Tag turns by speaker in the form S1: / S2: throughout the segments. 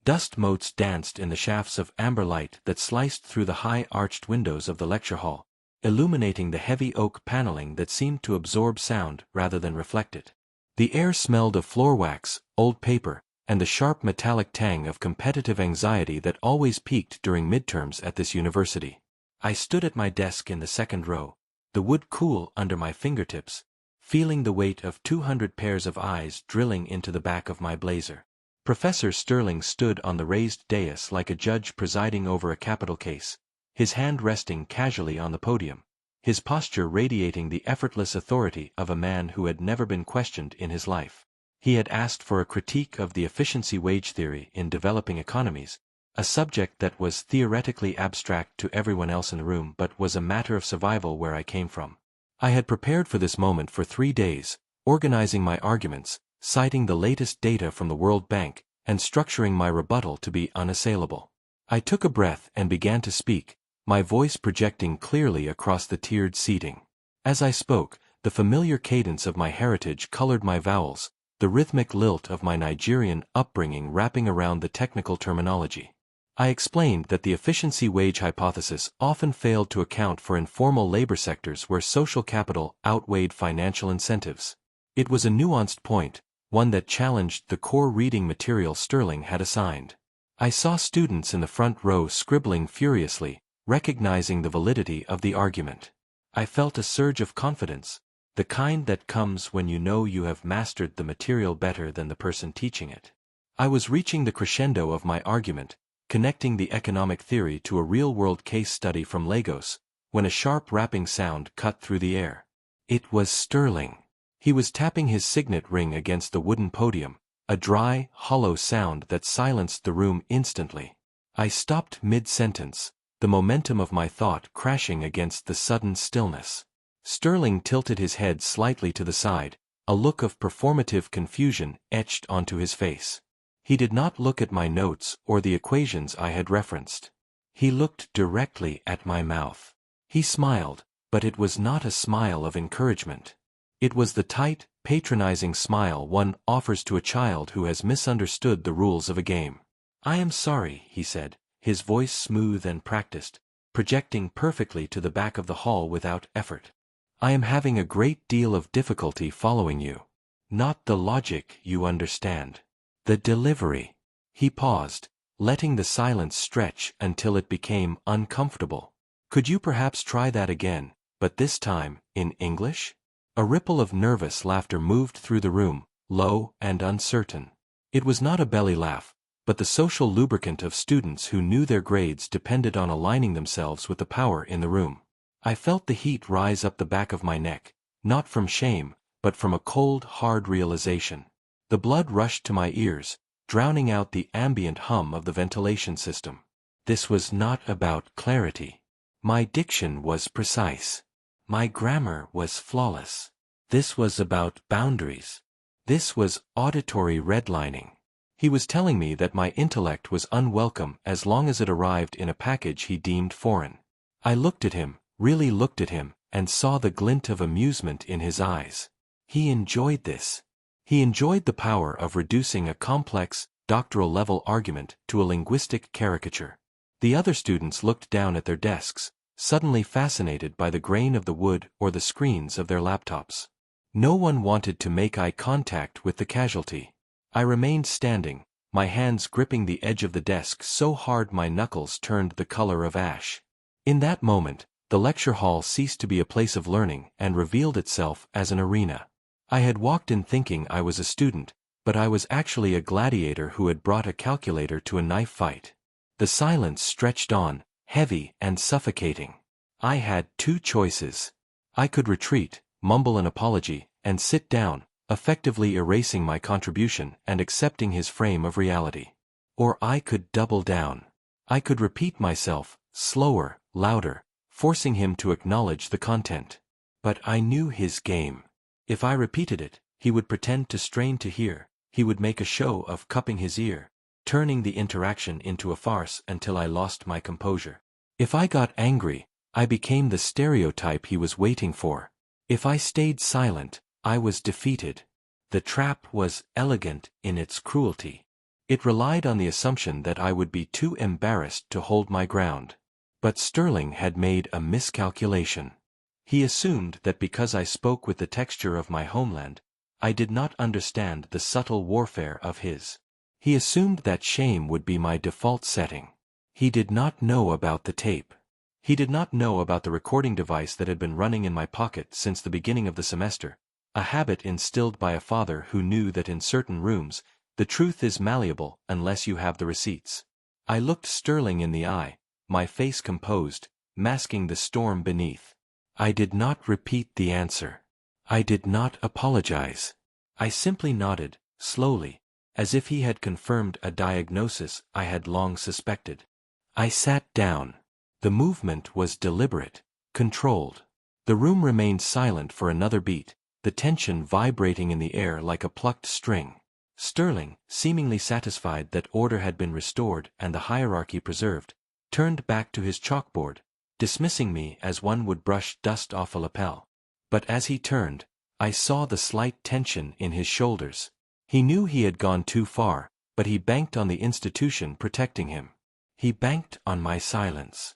S1: Dust motes danced in the shafts of amber light that sliced through the high arched windows of the lecture hall, illuminating the heavy oak paneling that seemed to absorb sound rather than reflect it. The air smelled of floor wax, old paper, and the sharp metallic tang of competitive anxiety that always peaked during midterms at this university. I stood at my desk in the second row, the wood cool under my fingertips, feeling the weight of 200 pairs of eyes drilling into the back of my blazer. Professor Sterling stood on the raised dais like a judge presiding over a capital case, his hand resting casually on the podium, his posture radiating the effortless authority of a man who had never been questioned in his life. He had asked for a critique of the efficiency wage theory in developing economies, a subject that was theoretically abstract to everyone else in the room but was a matter of survival where I came from. I had prepared for this moment for 3 days, organizing my arguments, citing the latest data from the World Bank, and structuring my rebuttal to be unassailable. I took a breath and began to speak, my voice projecting clearly across the tiered seating. As I spoke, the familiar cadence of my heritage colored my vowels, the rhythmic lilt of my Nigerian upbringing wrapping around the technical terminology. I explained that the efficiency wage hypothesis often failed to account for informal labor sectors where social capital outweighed financial incentives. It was a nuanced point, one that challenged the core reading material Sterling had assigned. I saw students in the front row scribbling furiously, recognizing the validity of the argument. I felt a surge of confidence, the kind that comes when you know you have mastered the material better than the person teaching it. I was reaching the crescendo of my argument, connecting the economic theory to a real-world case study from Lagos, when a sharp rapping sound cut through the air. It was Sterling. He was tapping his signet ring against the wooden podium, a dry, hollow sound that silenced the room instantly. I stopped mid-sentence, the momentum of my thought crashing against the sudden stillness. Sterling tilted his head slightly to the side, a look of performative confusion etched onto his face. He did not look at my notes or the equations I had referenced. He looked directly at my mouth. He smiled, but it was not a smile of encouragement. It was the tight, patronizing smile one offers to a child who has misunderstood the rules of a game. "I am sorry," he said, his voice smooth and practiced, projecting perfectly to the back of the hall without effort. "I am having a great deal of difficulty following you. Not the logic, you understand. The delivery." He paused, letting the silence stretch until it became uncomfortable. "Could you perhaps try that again, but this time, in English?" A ripple of nervous laughter moved through the room, low and uncertain. It was not a belly laugh, but the social lubricant of students who knew their grades depended on aligning themselves with the power in the room. I felt the heat rise up the back of my neck, not from shame, but from a cold, hard realization. The blood rushed to my ears, drowning out the ambient hum of the ventilation system. This was not about clarity. My diction was precise. My grammar was flawless. This was about boundaries. This was auditory redlining. He was telling me that my intellect was unwelcome as long as it arrived in a package he deemed foreign. I looked at him, really looked at him, and saw the glint of amusement in his eyes. He enjoyed this. He enjoyed the power of reducing a complex, doctoral-level argument to a linguistic caricature. The other students looked down at their desks, suddenly fascinated by the grain of the wood or the screens of their laptops. No one wanted to make eye contact with the casualty. I remained standing, my hands gripping the edge of the desk so hard my knuckles turned the color of ash. In that moment, the lecture hall ceased to be a place of learning and revealed itself as an arena. I had walked in thinking I was a student, but I was actually a gladiator who had brought a calculator to a knife fight. The silence stretched on, heavy and suffocating. I had 2 choices. I could retreat, mumble an apology, and sit down, effectively erasing my contribution and accepting his frame of reality. Or I could double down. I could repeat myself, slower, louder, forcing him to acknowledge the content. But I knew his game. If I repeated it, he would pretend to strain to hear, he would make a show of cupping his ear, turning the interaction into a farce until I lost my composure. If I got angry, I became the stereotype he was waiting for. If I stayed silent, I was defeated. The trap was elegant in its cruelty. It relied on the assumption that I would be too embarrassed to hold my ground. But Sterling had made a miscalculation. He assumed that because I spoke with the texture of my homeland, I did not understand the subtle warfare of his. He assumed that shame would be my default setting. He did not know about the tape. He did not know about the recording device that had been running in my pocket since the beginning of the semester, a habit instilled by a father who knew that in certain rooms, the truth is malleable unless you have the receipts. I looked Sterling in the eye, my face composed, masking the storm beneath. I did not repeat the answer. I did not apologize. I simply nodded, slowly, as if he had confirmed a diagnosis I had long suspected. I sat down. The movement was deliberate, controlled. The room remained silent for another beat, the tension vibrating in the air like a plucked string. Sterling, seemingly satisfied that order had been restored and the hierarchy preserved, turned back to his chalkboard, dismissing me as one would brush dust off a lapel. But as he turned, I saw the slight tension in his shoulders. He knew he had gone too far, but he banked on the institution protecting him. He banked on my silence.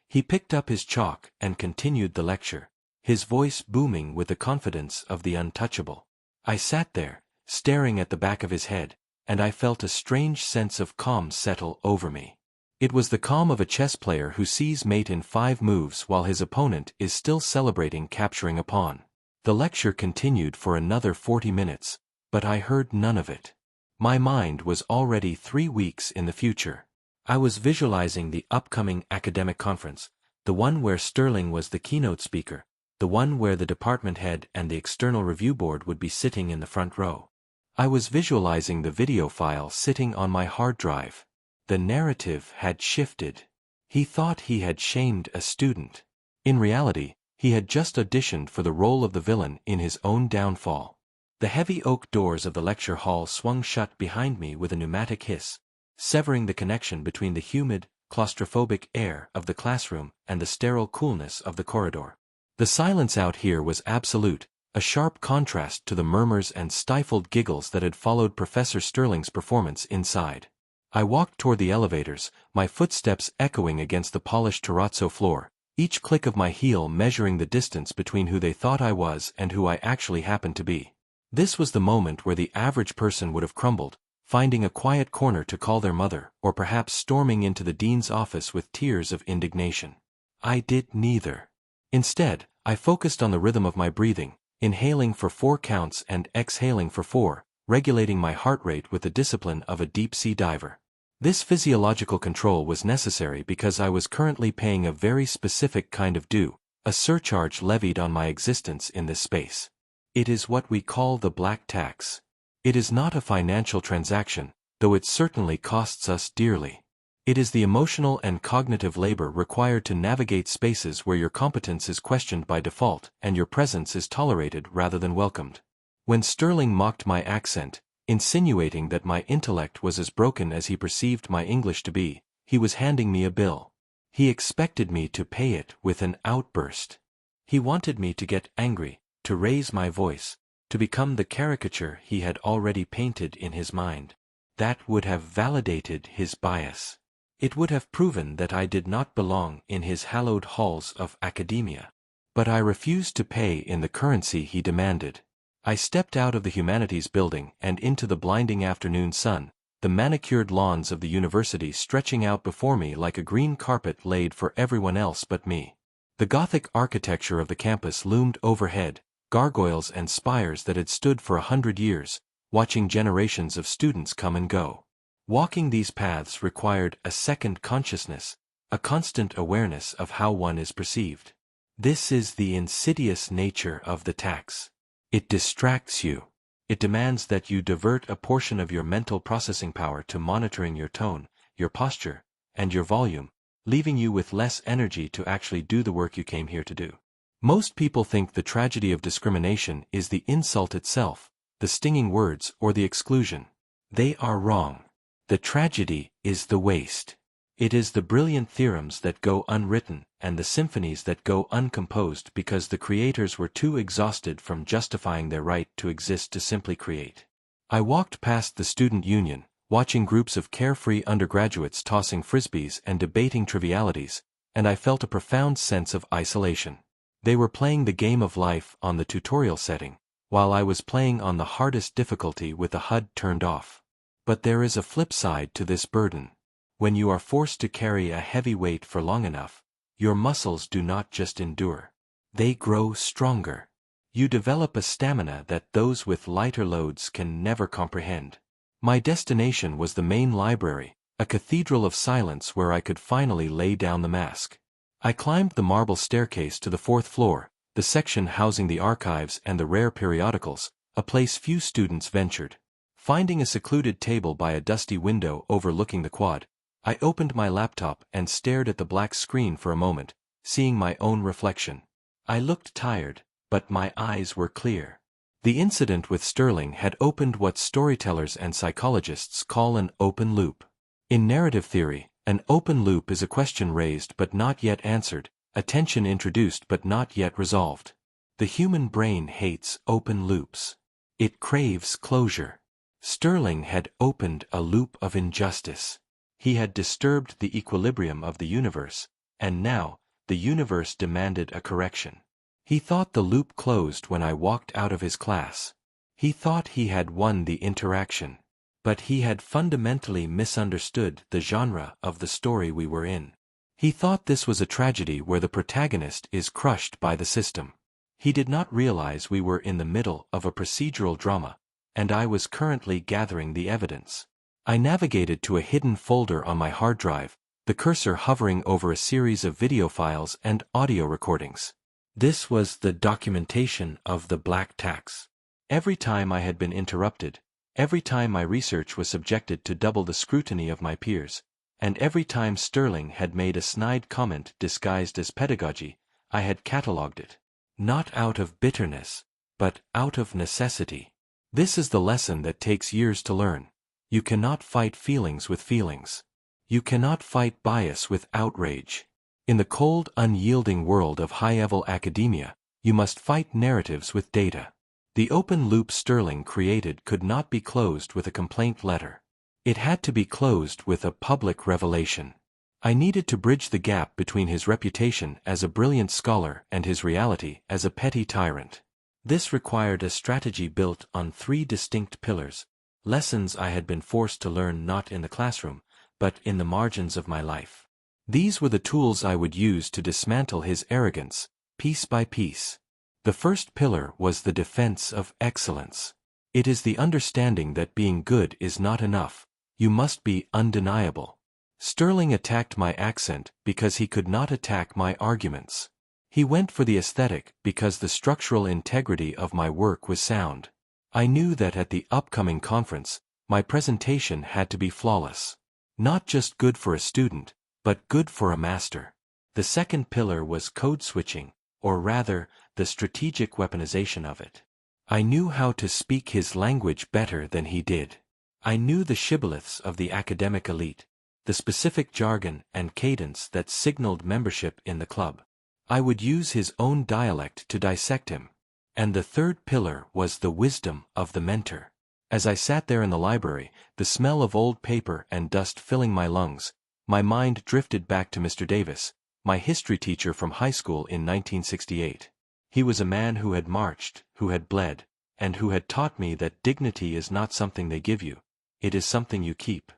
S1: He picked up his chalk and continued the lecture, his voice booming with the confidence of the untouchable. I sat there, staring at the back of his head, and I felt a strange sense of calm settle over me. It was the calm of a chess player who sees mate in 5 moves while his opponent is still celebrating capturing a pawn. The lecture continued for another 40 minutes, but I heard none of it. My mind was already 3 weeks in the future. I was visualizing the upcoming academic conference, the one where Sterling was the keynote speaker, the one where the department head and the external review board would be sitting in the front row. I was visualizing the video file sitting on my hard drive. The narrative had shifted. He thought he had shamed a student. In reality, he had just auditioned for the role of the villain in his own downfall. The heavy oak doors of the lecture hall swung shut behind me with a pneumatic hiss, severing the connection between the humid, claustrophobic air of the classroom and the sterile coolness of the corridor. The silence out here was absolute, a sharp contrast to the murmurs and stifled giggles that had followed Professor Sterling's performance inside. I walked toward the elevators, my footsteps echoing against the polished terrazzo floor, each click of my heel measuring the distance between who they thought I was and who I actually happened to be. This was the moment where the average person would have crumbled, finding a quiet corner to call their mother, or perhaps storming into the dean's office with tears of indignation. I did neither. Instead, I focused on the rhythm of my breathing, inhaling for 4 counts and exhaling for 4, regulating my heart rate with the discipline of a deep-sea diver. This physiological control was necessary because I was currently paying a very specific kind of due, a surcharge levied on my existence in this space. It is what we call the black tax. It is not a financial transaction, though it certainly costs us dearly. It is the emotional and cognitive labor required to navigate spaces where your competence is questioned by default and your presence is tolerated rather than welcomed. When Sterling mocked my accent, insinuating that my intellect was as broken as he perceived my English to be, he was handing me a bill. He expected me to pay it with an outburst. He wanted me to get angry, to raise my voice, to become the caricature he had already painted in his mind. That would have validated his bias. It would have proven that I did not belong in his hallowed halls of academia. But I refused to pay in the currency he demanded. I stepped out of the humanities building and into the blinding afternoon sun, the manicured lawns of the university stretching out before me like a green carpet laid for everyone else but me. The Gothic architecture of the campus loomed overhead, gargoyles and spires that had stood for 100 years, watching generations of students come and go. Walking these paths required a second consciousness, a constant awareness of how one is perceived. This is the insidious nature of the tax. It distracts you. It demands that you divert a portion of your mental processing power to monitoring your tone, your posture, and your volume, leaving you with less energy to actually do the work you came here to do. Most people think the tragedy of discrimination is the insult itself, the stinging words, or the exclusion. They are wrong. The tragedy is the waste. It is the brilliant theorems that go unwritten and the symphonies that go uncomposed because the creators were too exhausted from justifying their right to exist to simply create. I walked past the student union, watching groups of carefree undergraduates tossing frisbees and debating trivialities, and I felt a profound sense of isolation. They were playing the game of life on the tutorial setting, while I was playing on the hardest difficulty with the HUD turned off. But there is a flip side to this burden. When you are forced to carry a heavy weight for long enough, your muscles do not just endure. They grow stronger. You develop a stamina that those with lighter loads can never comprehend. My destination was the main library, a cathedral of silence where I could finally lay down the mask. I climbed the marble staircase to the 4th floor, the section housing the archives and the rare periodicals, a place few students ventured. Finding a secluded table by a dusty window overlooking the quad, I opened my laptop and stared at the black screen for a moment, seeing my own reflection. I looked tired, but my eyes were clear. The incident with Sterling had opened what storytellers and psychologists call an open loop. In narrative theory, an open loop is a question raised but not yet answered, a tension introduced but not yet resolved. The human brain hates open loops. It craves closure. Sterling had opened a loop of injustice. He had disturbed the equilibrium of the universe, and now, the universe demanded a correction. He thought the loop closed when I walked out of his class. He thought he had won the interaction. But he had fundamentally misunderstood the genre of the story we were in. He thought this was a tragedy where the protagonist is crushed by the system. He did not realize we were in the middle of a procedural drama, and I was currently gathering the evidence. I navigated to a hidden folder on my hard drive, the cursor hovering over a series of video files and audio recordings. This was the documentation of the black tax. Every time I had been interrupted, every time my research was subjected to double the scrutiny of my peers, and every time Sterling had made a snide comment disguised as pedagogy, I had catalogued it. Not out of bitterness, but out of necessity. This is the lesson that takes years to learn. You cannot fight feelings with feelings. You cannot fight bias with outrage. In the cold, unyielding world of high-level academia, you must fight narratives with data. The open loop Sterling created could not be closed with a complaint letter. It had to be closed with a public revelation. I needed to bridge the gap between his reputation as a brilliant scholar and his reality as a petty tyrant. This required a strategy built on 3 distinct pillars, lessons I had been forced to learn not in the classroom, but in the margins of my life. These were the tools I would use to dismantle his arrogance, piece by piece. The first pillar was the defense of excellence. It is the understanding that being good is not enough, you must be undeniable. Sterling attacked my accent because he could not attack my arguments. He went for the aesthetic because the structural integrity of my work was sound. I knew that at the upcoming conference, my presentation had to be flawless. Not just good for a student, but good for a master. The second pillar was code switching, or rather, the strategic weaponization of it. I knew how to speak his language better than he did. I knew the shibboleths of the academic elite, the specific jargon and cadence that signaled membership in the club. I would use his own dialect to dissect him. And the third pillar was the wisdom of the mentor. As I sat there in the library, the smell of old paper and dust filling my lungs, my mind drifted back to Mr. Davis, my history teacher from high school in 1968. He was a man who had marched, who had bled, and who had taught me that dignity is not something they give you, it is something you keep.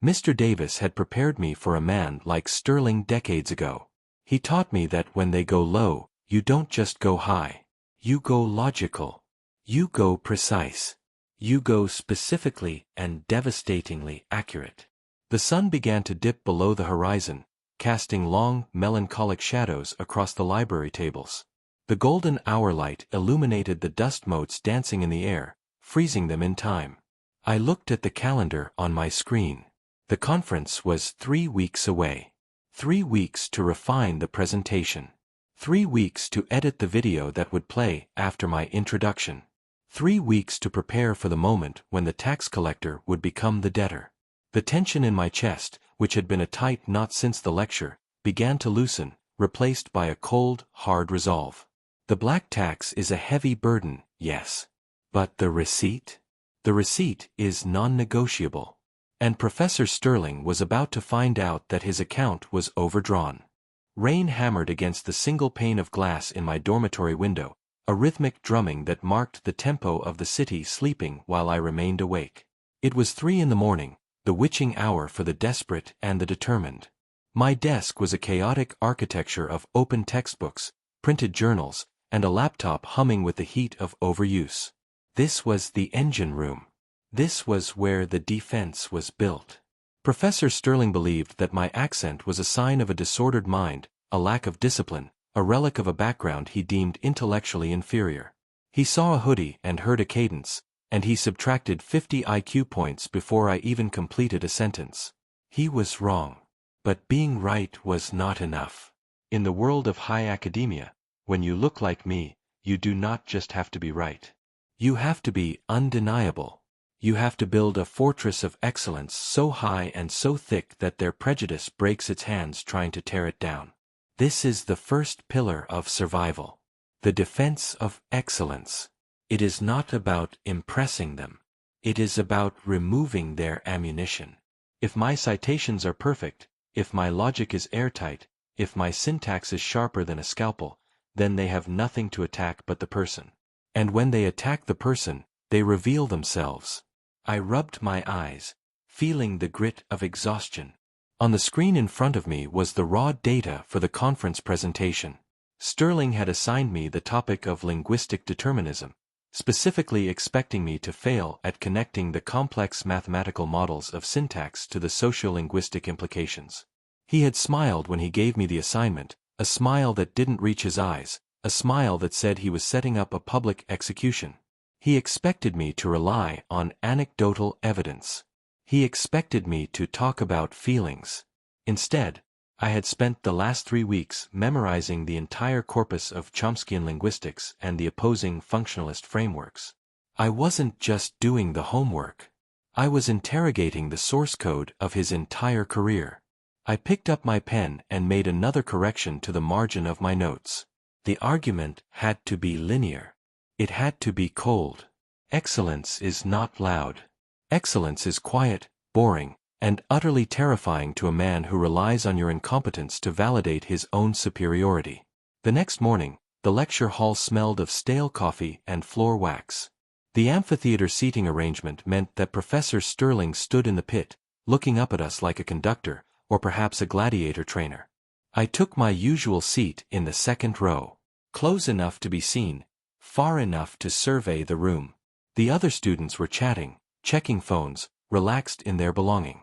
S1: Mr. Davis had prepared me for a man like Sterling decades ago. He taught me that when they go low, you don't just go high. You go logical. You go precise. You go specifically and devastatingly accurate. The sun began to dip below the horizon, casting long, melancholic shadows across the library tables. The golden hour light illuminated the dust motes dancing in the air, freezing them in time. I looked at the calendar on my screen. The conference was 3 weeks away. 3 weeks to refine the presentation. 3 weeks to edit the video that would play after my introduction. 3 weeks to prepare for the moment when the tax collector would become the debtor. The tension in my chest, which had been a tight knot since the lecture, began to loosen, replaced by a cold, hard resolve. The black tax is a heavy burden, yes. But the receipt? The receipt is non-negotiable. And Professor Sterling was about to find out that his account was overdrawn. Rain hammered against the single pane of glass in my dormitory window, a rhythmic drumming that marked the tempo of the city sleeping while I remained awake. It was 3 in the morning, the witching hour for the desperate and the determined. My desk was a chaotic architecture of open textbooks, printed journals, and a laptop humming with the heat of overuse. This was the engine room. This was where the defense was built. Professor Sterling believed that my accent was a sign of a disordered mind, a lack of discipline, a relic of a background he deemed intellectually inferior. He saw a hoodie and heard a cadence, and he subtracted 50 IQ points before I even completed a sentence. He was wrong. But being right was not enough. In the world of high academia, when you look like me, you do not just have to be right. You have to be undeniable. You have to build a fortress of excellence so high and so thick that their prejudice breaks its hands trying to tear it down. This is the first pillar of survival. The defense of excellence. It is not about impressing them. It is about removing their ammunition. If my citations are perfect, if my logic is airtight, if my syntax is sharper than a scalpel, then they have nothing to attack but the person. And when they attack the person, they reveal themselves. I rubbed my eyes, feeling the grit of exhaustion. On the screen in front of me was the raw data for the conference presentation. Sterling had assigned me the topic of linguistic determinism, specifically expecting me to fail at connecting the complex mathematical models of syntax to the sociolinguistic implications. He had smiled when he gave me the assignment, a smile that didn't reach his eyes, a smile that said he was setting up a public execution. He expected me to rely on anecdotal evidence. He expected me to talk about feelings. Instead, I had spent the last 3 weeks memorizing the entire corpus of Chomskyan linguistics and the opposing functionalist frameworks. I wasn't just doing the homework. I was interrogating the source code of his entire career. I picked up my pen and made another correction to the margin of my notes. The argument had to be linear. It had to be cold. Excellence is not loud. Excellence is quiet, boring, and utterly terrifying to a man who relies on your incompetence to validate his own superiority. The next morning, the lecture hall smelled of stale coffee and floor wax. The amphitheater seating arrangement meant that Professor Sterling stood in the pit, looking up at us like a conductor, or perhaps a gladiator trainer. I took my usual seat in the second row, close enough to be seen, far enough to survey the room. The other students were chatting, checking phones, relaxed in their belonging.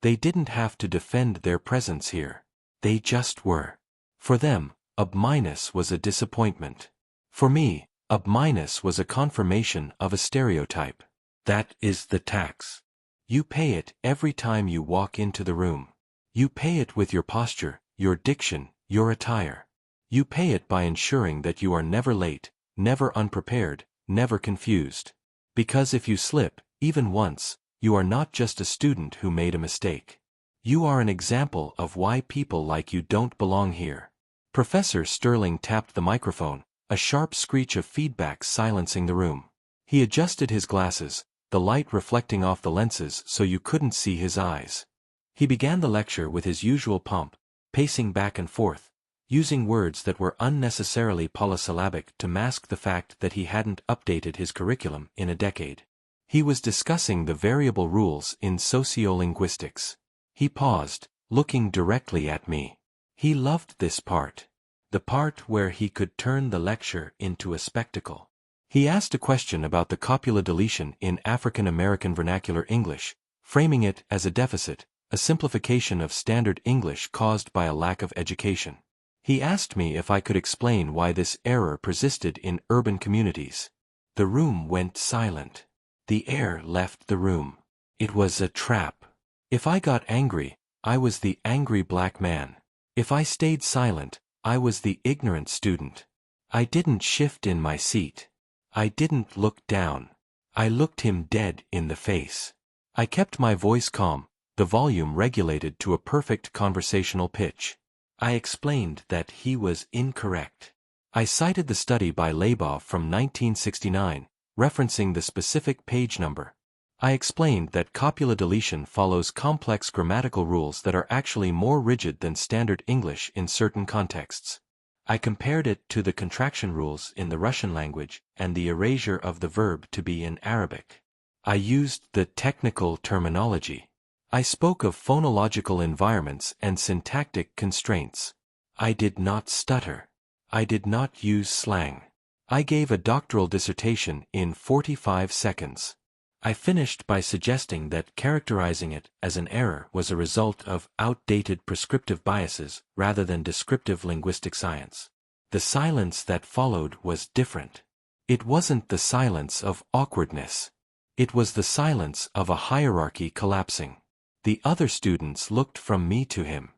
S1: They didn't have to defend their presence here. They just were. For them, a minus was a disappointment. For me, a minus was a confirmation of a stereotype. That is the tax. You pay it every time you walk into the room. You pay it with your posture, your diction, your attire. You pay it by ensuring that you are never late, never unprepared, never confused. Because if you slip, even once, you are not just a student who made a mistake. You are an example of why people like you don't belong here. Professor Sterling tapped the microphone, a sharp screech of feedback silencing the room. He adjusted his glasses, the light reflecting off the lenses so you couldn't see his eyes. He began the lecture with his usual pomp, pacing back and forth, using words that were unnecessarily polysyllabic to mask the fact that he hadn't updated his curriculum in a decade. He was discussing the variable rules in sociolinguistics. He paused, looking directly at me. He loved this part. The part where he could turn the lecture into a spectacle. He asked a question about the copula deletion in African American vernacular English, framing it as a deficit, a simplification of standard English caused by a lack of education. He asked me if I could explain why this error persisted in urban communities. The room went silent. The air left the room. It was a trap. If I got angry, I was the angry black man. If I stayed silent, I was the ignorant student. I didn't shift in my seat. I didn't look down. I looked him dead in the face. I kept my voice calm, the volume regulated to a perfect conversational pitch. I explained that he was incorrect. I cited the study by Labov from 1969, referencing the specific page number. I explained that copula deletion follows complex grammatical rules that are actually more rigid than standard English in certain contexts. I compared it to the contraction rules in the Russian language and the erasure of the verb to be in Arabic. I used the technical terminology. I spoke of phonological environments and syntactic constraints. I did not stutter. I did not use slang. I gave a doctoral dissertation in 45 seconds. I finished by suggesting that characterizing it as an error was a result of outdated prescriptive biases rather than descriptive linguistic science. The silence that followed was different. It wasn't the silence of awkwardness. It was the silence of a hierarchy collapsing. The other students looked from me to him.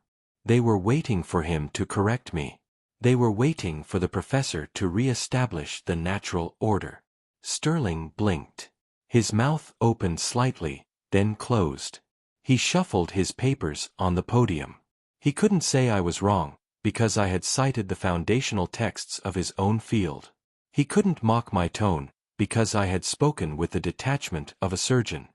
S1: They were waiting for him to correct me. They were waiting for the professor to re-establish the natural order. Sterling blinked. His mouth opened slightly, then closed. He shuffled his papers on the podium. He couldn't say I was wrong, because I had cited the foundational texts of his own field. He couldn't mock my tone, because I had spoken with the detachment of a surgeon.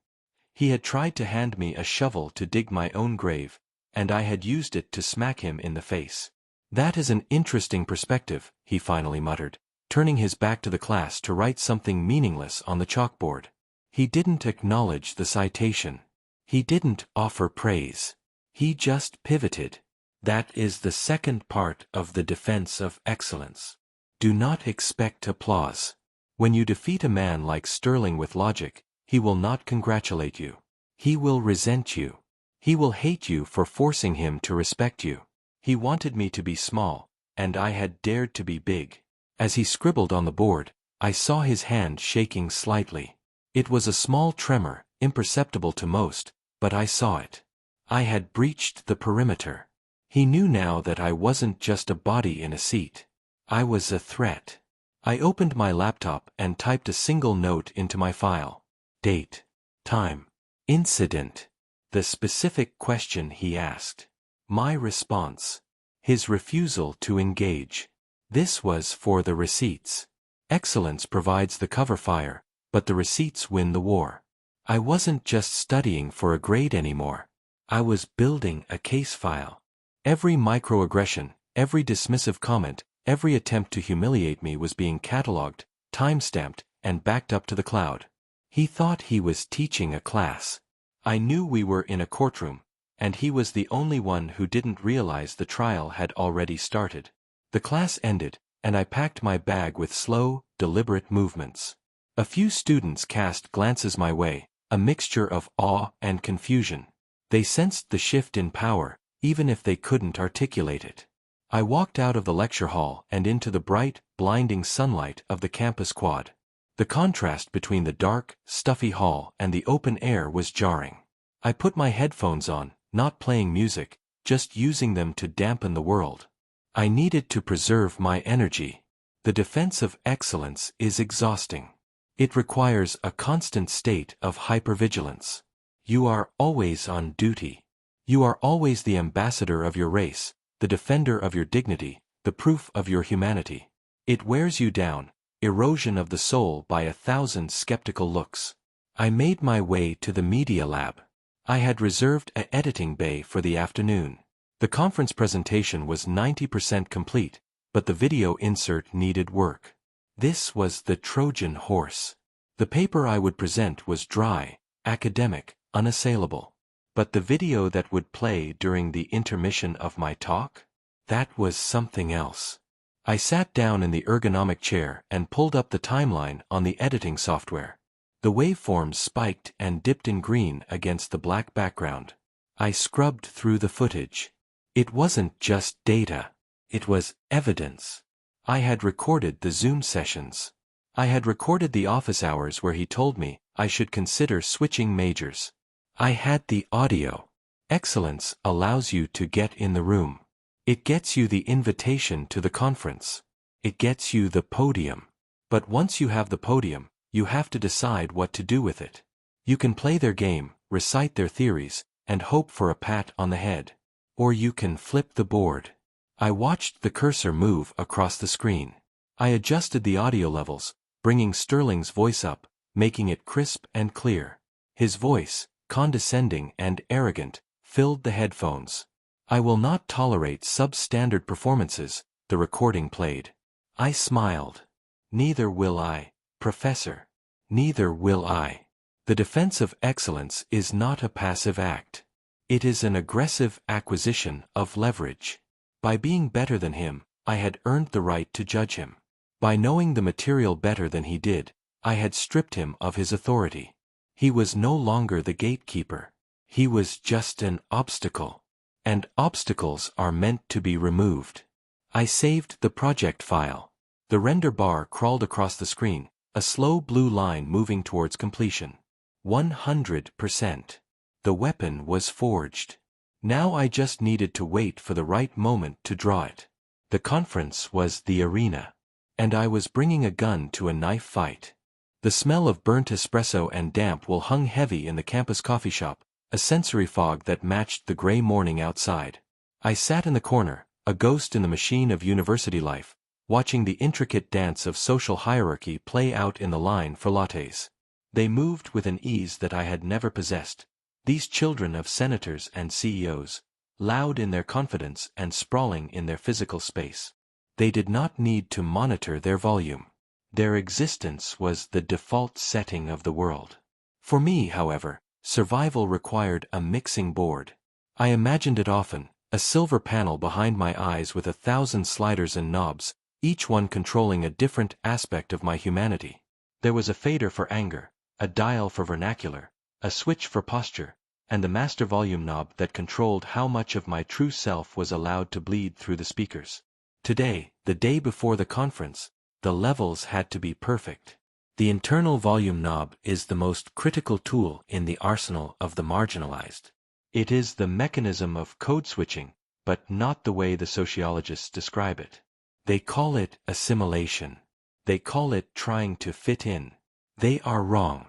S1: He had tried to hand me a shovel to dig my own grave, and I had used it to smack him in the face. That is an interesting perspective, he finally muttered, turning his back to the class to write something meaningless on the chalkboard. He didn't acknowledge the citation. He didn't offer praise. He just pivoted. That is the second part of the defense of excellence. Do not expect applause. When you defeat a man like Sterling with logic, he will not congratulate you. He will resent you. He will hate you for forcing him to respect you. He wanted me to be small, and I had dared to be big. As he scribbled on the board, I saw his hand shaking slightly. It was a small tremor, imperceptible to most, but I saw it. I had breached the perimeter. He knew now that I wasn't just a body in a seat. I was a threat. I opened my laptop and typed a single note into my file. Date. Time. Incident. The specific question he asked. My response. His refusal to engage. This was for the receipts. Excellence provides the cover fire, but the receipts win the war. I wasn't just studying for a grade anymore. I was building a case file. Every microaggression, every dismissive comment, every attempt to humiliate me was being catalogued, time-stamped, and backed up to the cloud. He thought he was teaching a class. I knew we were in a courtroom, and he was the only one who didn't realize the trial had already started. The class ended, and I packed my bag with slow, deliberate movements. A few students cast glances my way, a mixture of awe and confusion. They sensed the shift in power, even if they couldn't articulate it. I walked out of the lecture hall and into the bright, blinding sunlight of the campus quad. The contrast between the dark, stuffy hall and the open air was jarring. I put my headphones on, not playing music, just using them to dampen the world. I needed to preserve my energy. The defense of excellence is exhausting. It requires a constant state of hypervigilance. You are always on duty. You are always the ambassador of your race, the defender of your dignity, the proof of your humanity. It wears you down, erosion of the soul by 1,000 skeptical looks. I made my way to the media lab. I had reserved an editing bay for the afternoon. The conference presentation was 90% complete, but the video insert needed work. This was the Trojan horse. The paper I would present was dry, academic, unassailable. But the video that would play during the intermission of my talk? That was something else. I sat down in the ergonomic chair and pulled up the timeline on the editing software. The waveforms spiked and dipped in green against the black background. I scrubbed through the footage. It wasn't just data. It was evidence. I had recorded the Zoom sessions. I had recorded the office hours where he told me I should consider switching majors. I had the audio. Excellence allows you to get in the room. It gets you the invitation to the conference. It gets you the podium. But once you have the podium, you have to decide what to do with it. You can play their game, recite their theories, and hope for a pat on the head. Or you can flip the board. I watched the cursor move across the screen. I adjusted the audio levels, bringing Sterling's voice up, making it crisp and clear. His voice, condescending and arrogant, filled the headphones. "I will not tolerate substandard performances," the recording played. I smiled. "Neither will I, Professor. Neither will I. The defense of excellence is not a passive act. It is an aggressive acquisition of leverage. By being better than him, I had earned the right to judge him. By knowing the material better than he did, I had stripped him of his authority. He was no longer the gatekeeper. He was just an obstacle. And obstacles are meant to be removed." I saved the project file. The render bar crawled across the screen, a slow blue line moving towards completion. 100%. The weapon was forged. Now I just needed to wait for the right moment to draw it. The conference was the arena. And I was bringing a gun to a knife fight. The smell of burnt espresso and damp wool hung heavy in the campus coffee shop, a sensory fog that matched the gray morning outside. I sat in the corner, a ghost in the machine of university life, watching the intricate dance of social hierarchy play out in the line for lattes. They moved with an ease that I had never possessed. These children of senators and CEOs, loud in their confidence and sprawling in their physical space. They did not need to monitor their volume. Their existence was the default setting of the world. For me, however, survival required a mixing board. I imagined it often, a silver panel behind my eyes with 1,000 sliders and knobs, each one controlling a different aspect of my humanity. There was a fader for anger, a dial for vernacular, a switch for posture, and the master volume knob that controlled how much of my true self was allowed to bleed through the speakers. Today, the day before the conference, the levels had to be perfect. The internal volume knob is the most critical tool in the arsenal of the marginalized. It is the mechanism of code switching, but not the way the sociologists describe it. They call it assimilation. They call it trying to fit in. They are wrong.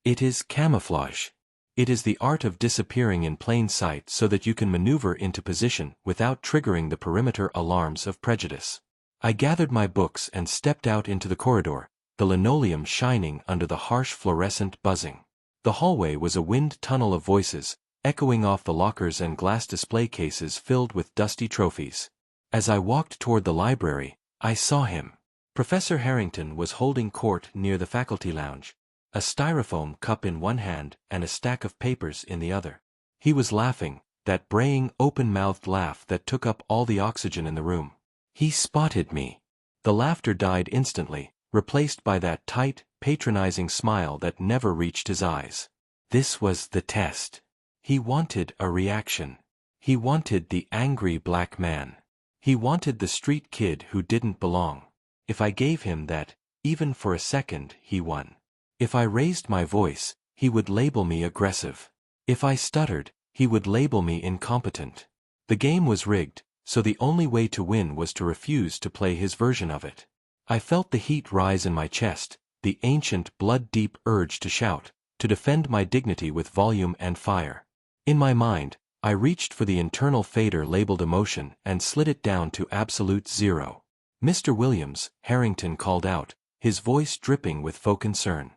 S1: It is camouflage. It is the art of disappearing in plain sight so that you can maneuver into position without triggering the perimeter alarms of prejudice. I gathered my books and stepped out into the corridor, the linoleum shining under the harsh fluorescent buzzing. The hallway was a wind tunnel of voices, echoing off the lockers and glass display cases filled with dusty trophies. As I walked toward the library, I saw him. Professor Harrington was holding court near the faculty lounge, a styrofoam cup in one hand and a stack of papers in the other. He was laughing, that braying, open-mouthed laugh that took up all the oxygen in the room. He spotted me. The laughter died instantly, replaced by that tight, patronizing smile that never reached his eyes. This was the test. He wanted a reaction. He wanted the angry black man. He wanted the street kid who didn't belong. If I gave him that, even for a second, he won. If I raised my voice, he would label me aggressive. If I stuttered, he would label me incompetent. The game was rigged, so the only way to win was to refuse to play his version of it. I felt the heat rise in my chest, the ancient blood-deep urge to shout, to defend my dignity with volume and fire. In my mind, I reached for the internal fader labeled emotion and slid it down to absolute zero. "Mr. Williams," Harrington called out, his voice dripping with faux concern.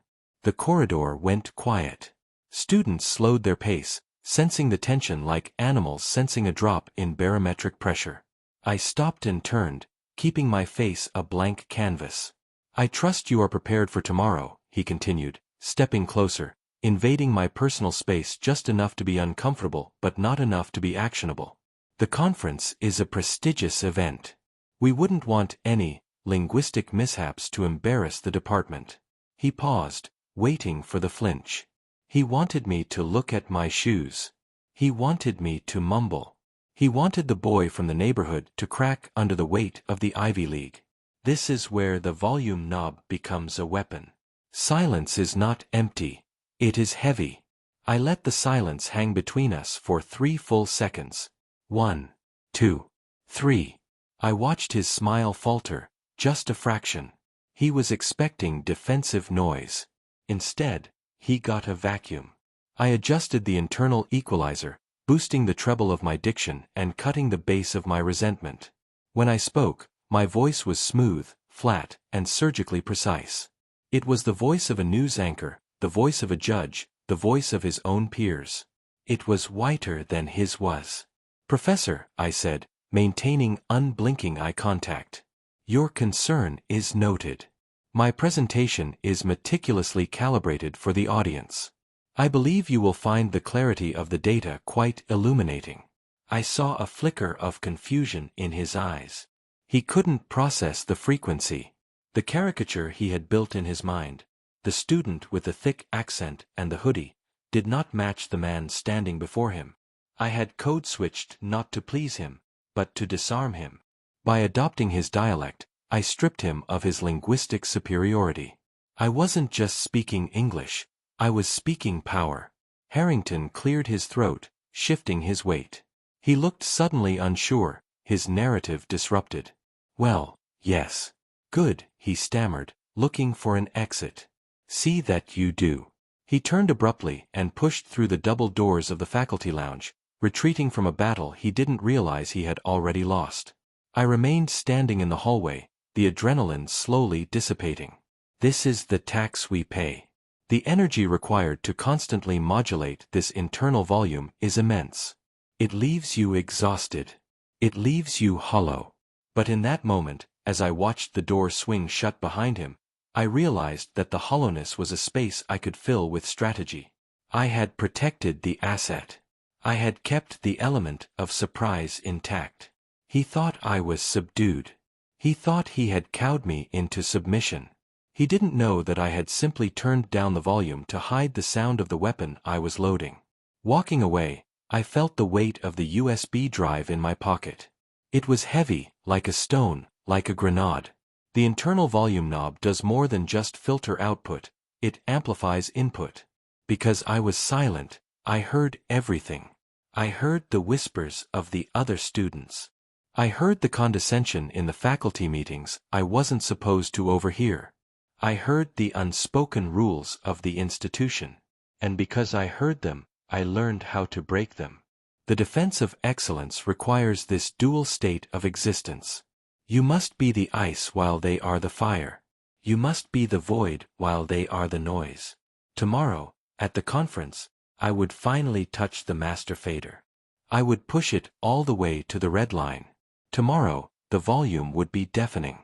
S1: The corridor went quiet. Students slowed their pace, sensing the tension like animals sensing a drop in barometric pressure. I stopped and turned, keeping my face a blank canvas. "I trust you are prepared for tomorrow," he continued, stepping closer, invading my personal space just enough to be uncomfortable but not enough to be actionable. "The conference is a prestigious event. We wouldn't want any linguistic mishaps to embarrass the department." He paused, waiting for the flinch. He wanted me to look at my shoes. He wanted me to mumble. He wanted the boy from the neighborhood to crack under the weight of the Ivy League. This is where the volume knob becomes a weapon. Silence is not empty. It is heavy. I let the silence hang between us for 3 full seconds. 1, 2, 3. I watched his smile falter, just a fraction. He was expecting defensive noise. Instead, he got a vacuum. I adjusted the internal equalizer, boosting the treble of my diction and cutting the bass of my resentment. When I spoke, my voice was smooth, flat, and surgically precise. It was the voice of a news anchor, the voice of a judge, the voice of his own peers. It was whiter than his was. "Professor," I said, maintaining unblinking eye contact. "Your concern is noted. My presentation is meticulously calibrated for the audience. I believe you will find the clarity of the data quite illuminating." I saw a flicker of confusion in his eyes. He couldn't process the frequency. The caricature he had built in his mind, the student with the thick accent and the hoodie, did not match the man standing before him. I had code-switched not to please him, but to disarm him. By adopting his dialect, I stripped him of his linguistic superiority. I wasn't just speaking English, I was speaking power. Harrington cleared his throat, shifting his weight. He looked suddenly unsure, his narrative disrupted. "Well, yes. Good," he stammered, looking for an exit. "See that you do." He turned abruptly and pushed through the double doors of the faculty lounge, retreating from a battle he didn't realize he had already lost. I remained standing in the hallway, the adrenaline slowly dissipating. This is the tax we pay. The energy required to constantly modulate this internal volume is immense. It leaves you exhausted. It leaves you hollow. But in that moment, as I watched the door swing shut behind him, I realized that the hollowness was a space I could fill with strategy. I had protected the asset. I had kept the element of surprise intact. He thought I was subdued. He thought he had cowed me into submission. He didn't know that I had simply turned down the volume to hide the sound of the weapon I was loading. Walking away, I felt the weight of the USB drive in my pocket. It was heavy, like a stone, like a grenade. The internal volume knob does more than just filter output, it amplifies input. Because I was silent, I heard everything. I heard the whispers of the other students. I heard the condescension in the faculty meetings I wasn't supposed to overhear. I heard the unspoken rules of the institution. And because I heard them, I learned how to break them. The defense of excellence requires this dual state of existence. You must be the ice while they are the fire. You must be the void while they are the noise. Tomorrow, at the conference, I would finally touch the master fader. I would push it all the way to the red line. Tomorrow, the volume would be deafening.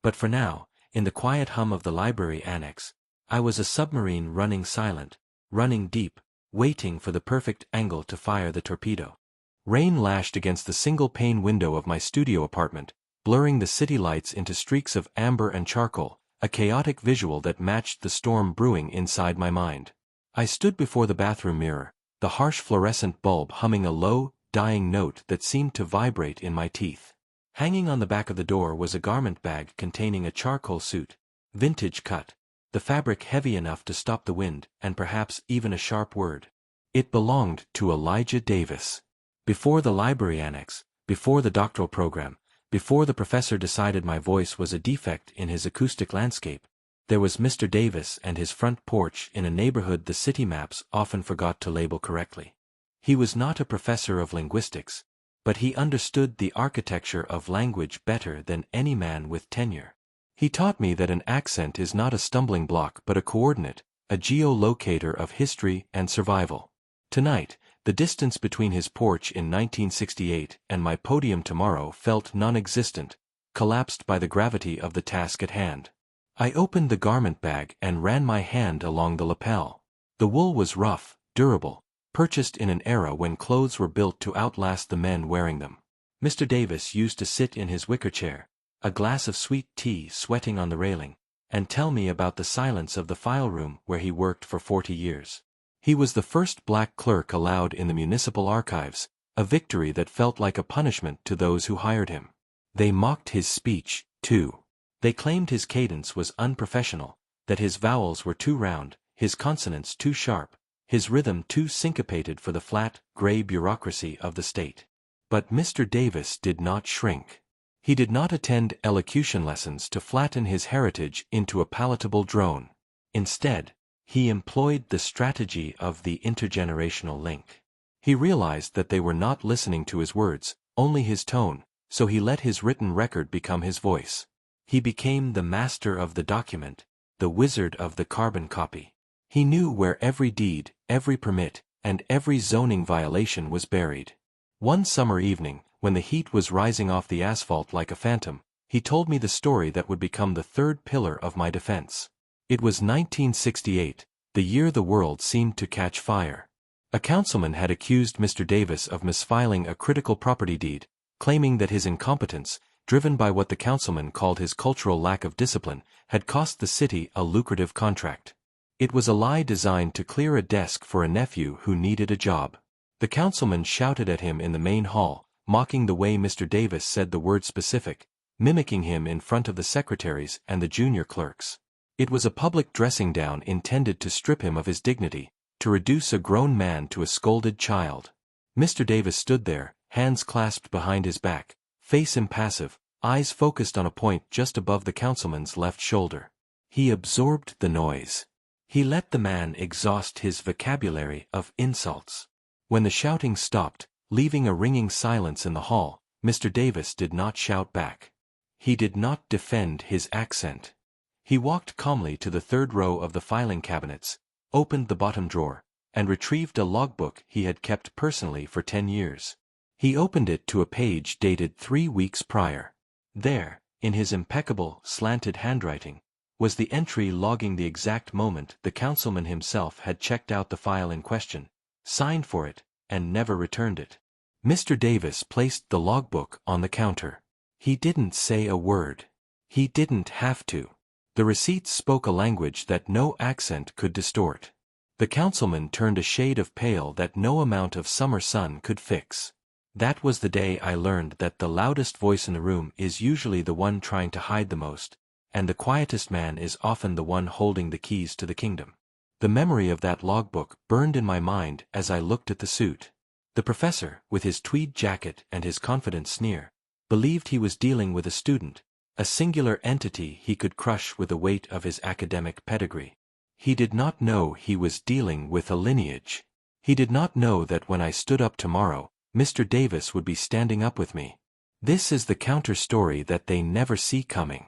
S1: But for now, in the quiet hum of the library annex, I was a submarine running silent, running deep, waiting for the perfect angle to fire the torpedo. Rain lashed against the single-pane window of my studio apartment, blurring the city lights into streaks of amber and charcoal, a chaotic visual that matched the storm brewing inside my mind. I stood before the bathroom mirror, the harsh fluorescent bulb humming a low, dying note that seemed to vibrate in my teeth. Hanging on the back of the door was a garment bag containing a charcoal suit, vintage cut, the fabric heavy enough to stop the wind and perhaps even a sharp word. It belonged to Elijah Davis. Before the library annex, before the doctoral program, before the professor decided my voice was a defect in his acoustic landscape, there was Mr. Davis and his front porch in a neighborhood the city maps often forgot to label correctly. He was not a professor of linguistics, but he understood the architecture of language better than any man with tenure. He taught me that an accent is not a stumbling block but a coordinate, a geolocator of history and survival. Tonight, the distance between his porch in 1968 and my podium tomorrow felt non-existent, collapsed by the gravity of the task at hand. I opened the garment bag and ran my hand along the lapel. The wool was rough, durable, purchased in an era when clothes were built to outlast the men wearing them. Mr. Davis used to sit in his wicker chair, a glass of sweet tea sweating on the railing, and tell me about the silence of the file room where he worked for 40 years. He was the first black clerk allowed in the municipal archives, a victory that felt like a punishment to those who hired him. They mocked his speech, too. They claimed his cadence was unprofessional, that his vowels were too round, his consonants too sharp, his rhythm too syncopated for the flat, gray bureaucracy of the state. But Mr. Davis did not shrink. He did not attend elocution lessons to flatten his heritage into a palatable drone. Instead, he employed the strategy of the intergenerational link. He realized that they were not listening to his words, only his tone, so he let his written record become his voice. He became the master of the document, the wizard of the carbon copy. He knew where every deed, every permit, and every zoning violation was buried. One summer evening, when the heat was rising off the asphalt like a phantom, he told me the story that would become the third pillar of my defense. It was 1968, the year the world seemed to catch fire. A councilman had accused Mr. Davis of misfiling a critical property deed, claiming that his incompetence, driven by what the councilman called his cultural lack of discipline, had cost the city a lucrative contract. It was a lie designed to clear a desk for a nephew who needed a job. The councilman shouted at him in the main hall, mocking the way Mr. Davis said the word specific, mimicking him in front of the secretaries and the junior clerks. It was a public dressing down intended to strip him of his dignity, to reduce a grown man to a scolded child. Mr. Davis stood there, hands clasped behind his back, face impassive, eyes focused on a point just above the councilman's left shoulder. He absorbed the noise. He let the man exhaust his vocabulary of insults. When the shouting stopped, leaving a ringing silence in the hall, Mr. Davis did not shout back. He did not defend his accent. He walked calmly to the third row of the filing cabinets, opened the bottom drawer, and retrieved a logbook he had kept personally for 10 years. He opened it to a page dated 3 weeks prior. There, in his impeccable, slanted handwriting, was the entry logging the exact moment the councilman himself had checked out the file in question, signed for it, and never returned it. Mr. Davis placed the logbook on the counter. He didn't say a word. He didn't have to. The receipts spoke a language that no accent could distort. The councilman turned a shade of pale that no amount of summer sun could fix. That was the day I learned that the loudest voice in the room is usually the one trying to hide the most, and the quietest man is often the one holding the keys to the kingdom. The memory of that logbook burned in my mind as I looked at the suit. The professor, with his tweed jacket and his confident sneer, believed he was dealing with a student, a singular entity he could crush with the weight of his academic pedigree. He did not know he was dealing with a lineage. He did not know that when I stood up tomorrow, Mr. Davis would be standing up with me. This is the counter-story that they never see coming.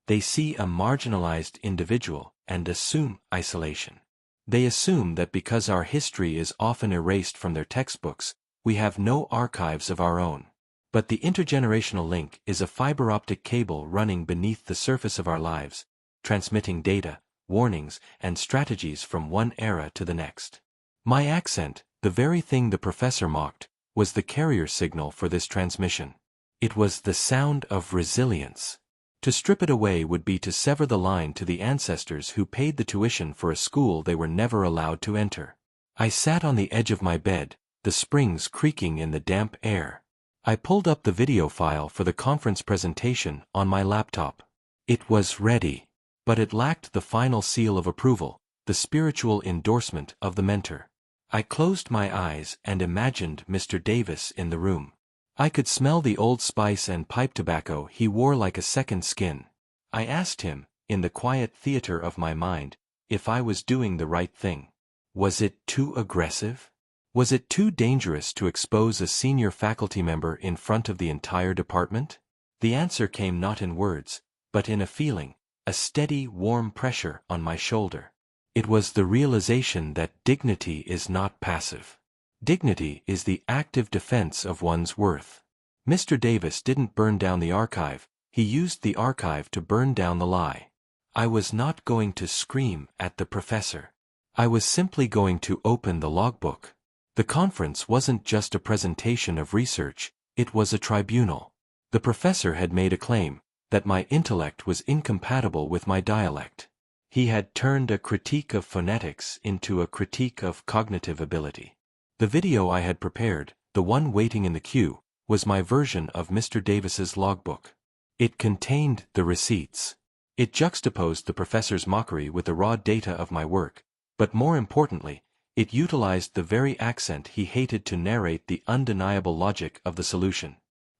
S1: They see a marginalized individual and assume isolation. They assume that because our history is often erased from their textbooks, we have no archives of our own. But the intergenerational link is a fiber optic cable running beneath the surface of our lives, transmitting data, warnings, and strategies from one era to the next. My accent, the very thing the professor mocked, was the carrier signal for this transmission. It was the sound of resilience. To strip it away would be to sever the line to the ancestors who paid the tuition for a school they were never allowed to enter. I sat on the edge of my bed, the springs creaking in the damp air. I pulled up the video file for the conference presentation on my laptop. It was ready, but it lacked the final seal of approval, the spiritual endorsement of the mentor. I closed my eyes and imagined Mr. Davis in the room. I could smell the Old Spice and pipe tobacco he wore like a second skin. I asked him, in the quiet theater of my mind, if I was doing the right thing. Was it too aggressive? Was it too dangerous to expose a senior faculty member in front of the entire department? The answer came not in words, but in a feeling, a steady, warm pressure on my shoulder. It was the realization that dignity is not passive. Dignity is the active defense of one's worth. Mr. Davis didn't burn down the archive, he used the archive to burn down the lie. I was not going to scream at the professor. I was simply going to open the logbook. The conference wasn't just a presentation of research, it was a tribunal. The professor had made a claim, that my intellect was incompatible with my dialect. He had turned a critique of phonetics into a critique of cognitive ability. The video I had prepared, the one waiting in the queue, was my version of Mr. Davis's logbook. It contained the receipts. It juxtaposed the professor's mockery with the raw data of my work, but more importantly, it utilized the very accent he hated to narrate the undeniable logic of the solution.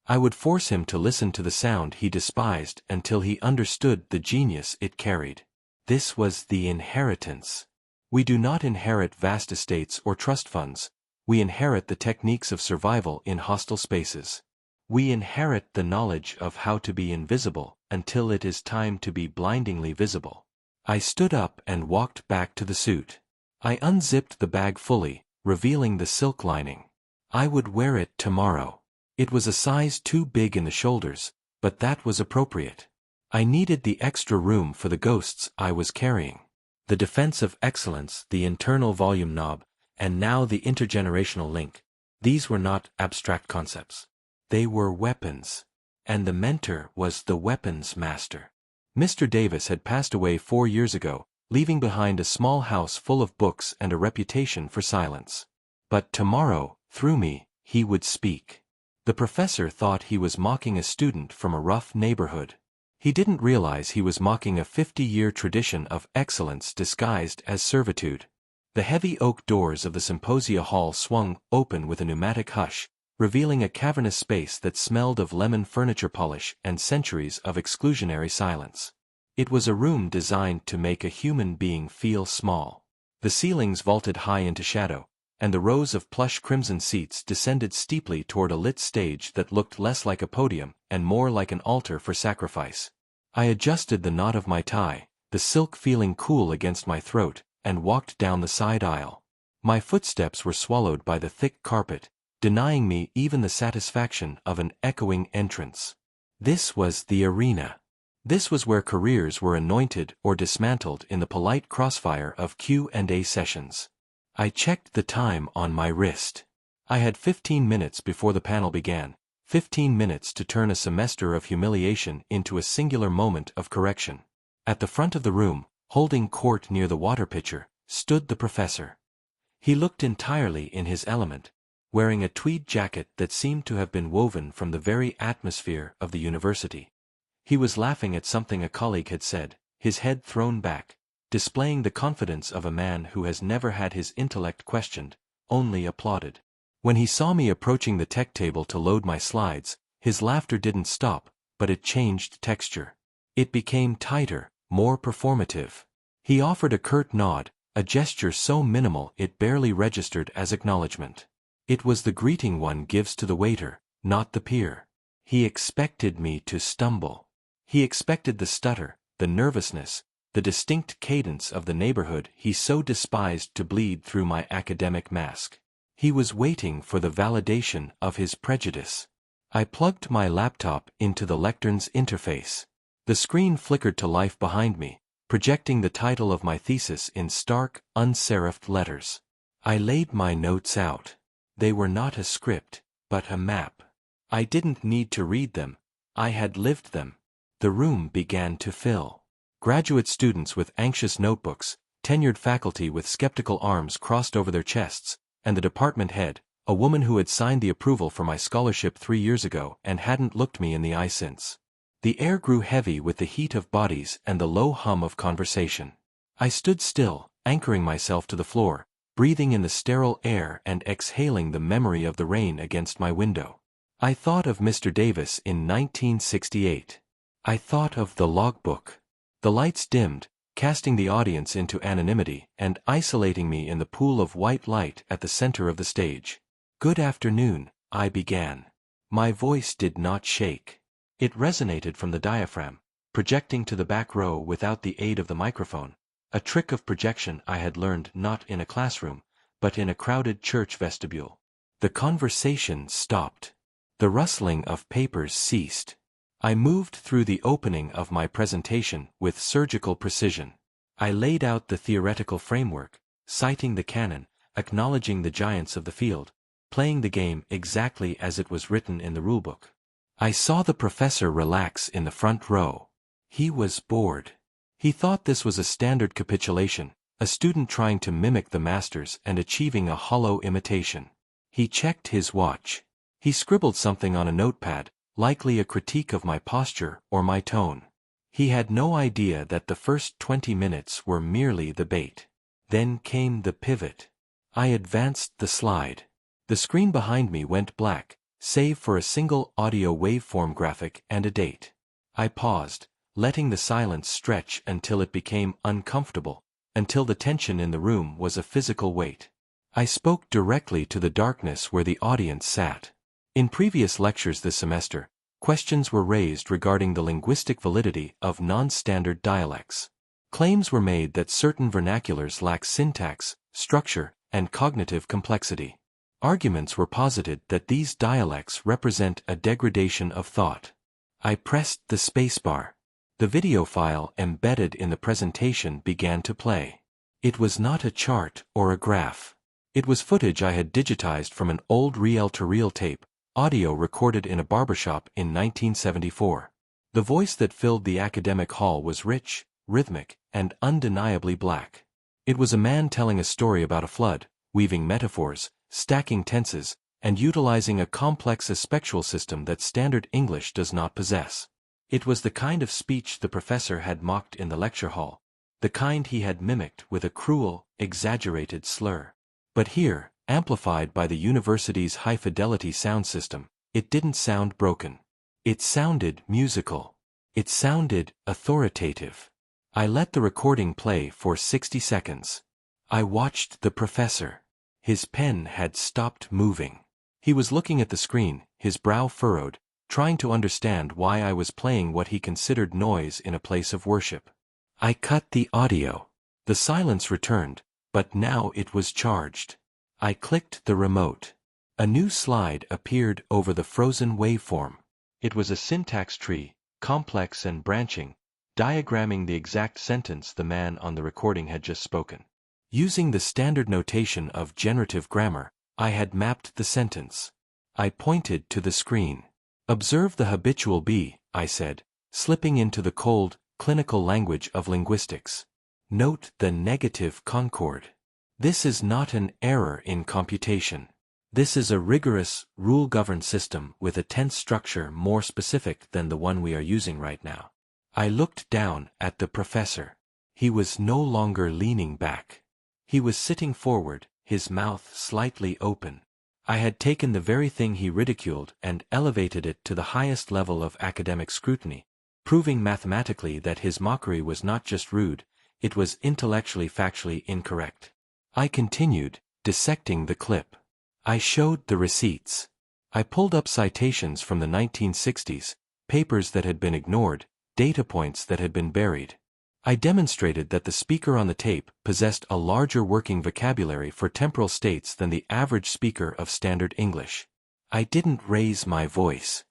S1: I would force him to listen to the sound he despised until he understood the genius it carried. This was the inheritance. We do not inherit vast estates or trust funds. We inherit the techniques of survival in hostile spaces. We inherit the knowledge of how to be invisible until it is time to be blindingly visible. I stood up and walked back to the suit. I unzipped the bag fully, revealing the silk lining. I would wear it tomorrow. It was a size too big in the shoulders, but that was appropriate. I needed the extra room for the ghosts I was carrying. The defense of excellence, the internal volume knob, and now the intergenerational link. These were not abstract concepts. They were weapons. And the mentor was the weapons master. Mr. Davis had passed away 4 years ago, leaving behind a small house full of books and a reputation for silence. But tomorrow, through me, he would speak. The professor thought he was mocking a student from a rough neighborhood. He didn't realize he was mocking a 50-year tradition of excellence disguised as servitude. The heavy oak doors of the symposia hall swung open with a pneumatic hush, revealing a cavernous space that smelled of lemon furniture polish and centuries of exclusionary silence. It was a room designed to make a human being feel small. The ceilings vaulted high into shadow, and the rows of plush crimson seats descended steeply toward a lit stage that looked less like a podium and more like an altar for sacrifice. I adjusted the knot of my tie, the silk feeling cool against my throat, and walked down the side aisle. My footsteps were swallowed by the thick carpet, denying me even the satisfaction of an echoing entrance. This was the arena. This was where careers were anointed or dismantled in the polite crossfire of Q&A sessions. I checked the time on my wrist. I had 15 minutes before the panel began, 15 minutes to turn a semester of humiliation into a singular moment of correction. At the front of the room, holding court near the water pitcher, stood the professor. He looked entirely in his element, wearing a tweed jacket that seemed to have been woven from the very atmosphere of the university. He was laughing at something a colleague had said, his head thrown back, displaying the confidence of a man who has never had his intellect questioned, only applauded. When he saw me approaching the tech table to load my slides, his laughter didn't stop, but it changed texture. It became tighter, more performative. He offered a curt nod, a gesture so minimal it barely registered as acknowledgement. It was the greeting one gives to the waiter, not the peer. He expected me to stumble. He expected the stutter, the nervousness, the distinct cadence of the neighborhood he so despised to bleed through my academic mask. He was waiting for the validation of his prejudice. I plugged my laptop into the lectern's interface. The screen flickered to life behind me, projecting the title of my thesis in stark, unserifed letters. I laid my notes out. They were not a script, but a map. I didn't need to read them. I had lived them. The room began to fill. Graduate students with anxious notebooks, tenured faculty with skeptical arms crossed over their chests, and the department head, a woman who had signed the approval for my scholarship 3 years ago and hadn't looked me in the eye since. The air grew heavy with the heat of bodies and the low hum of conversation. I stood still, anchoring myself to the floor, breathing in the sterile air and exhaling the memory of the rain against my window. I thought of Mr. Davis in 1968. I thought of the logbook. The lights dimmed, casting the audience into anonymity and isolating me in the pool of white light at the center of the stage. "Good afternoon," I began. My voice did not shake. It resonated from the diaphragm, projecting to the back row without the aid of the microphone, a trick of projection I had learned not in a classroom, but in a crowded church vestibule. The conversation stopped. The rustling of papers ceased. I moved through the opening of my presentation with surgical precision. I laid out the theoretical framework, citing the canon, acknowledging the giants of the field, playing the game exactly as it was written in the rulebook. I saw the professor relax in the front row. He was bored. He thought this was a standard capitulation, a student trying to mimic the masters and achieving a hollow imitation. He checked his watch. He scribbled something on a notepad, likely a critique of my posture or my tone. He had no idea that the first 20 minutes were merely the bait. Then came the pivot. I advanced the slide. The screen behind me went black, save for a single audio waveform graphic and a date. I paused, letting the silence stretch until it became uncomfortable, until the tension in the room was a physical weight. I spoke directly to the darkness where the audience sat. In previous lectures this semester, questions were raised regarding the linguistic validity of non-standard dialects. Claims were made that certain vernaculars lack syntax structure, and cognitive complexity. Arguments were posited that these dialects represent a degradation of thought. I pressed the spacebar. The video file embedded in the presentation began to play. It was not a chart or a graph. It was footage I had digitized from an old reel-to-reel tape, audio recorded in a barbershop in 1974. The voice that filled the academic hall was rich, rhythmic, and undeniably black. It was a man telling a story about a flood, weaving metaphors, stacking tenses, and utilizing a complex aspectual system that standard English does not possess. It was the kind of speech the professor had mocked in the lecture hall, the kind he had mimicked with a cruel, exaggerated slur. But here, amplified by the university's high-fidelity sound system, it didn't sound broken. It sounded musical. It sounded authoritative. I let the recording play for 60 seconds. I watched the professor. His pen had stopped moving. He was looking at the screen, his brow furrowed, trying to understand why I was playing what he considered noise in a place of worship. I cut the audio. The silence returned, but now it was charged. I clicked the remote. A new slide appeared over the frozen waveform. It was a syntax tree, complex and branching, diagramming the exact sentence the man on the recording had just spoken. Using the standard notation of generative grammar, I had mapped the sentence. I pointed to the screen. "Observe the habitual be," I said, slipping into the cold, clinical language of linguistics. "Note the negative concord. This is not an error in computation. This is a rigorous, rule-governed system with a tense structure more specific than the one we are using right now." I looked down at the professor. He was no longer leaning back. He was sitting forward, his mouth slightly open. I had taken the very thing he ridiculed and elevated it to the highest level of academic scrutiny, proving mathematically that his mockery was not just rude, it was intellectually factually incorrect. I continued, dissecting the clip. I showed the receipts. I pulled up citations from the 1960s, papers that had been ignored, data points that had been buried. I demonstrated that the speaker on the tape possessed a larger working vocabulary for temporal states than the average speaker of standard English. I didn't raise my voice.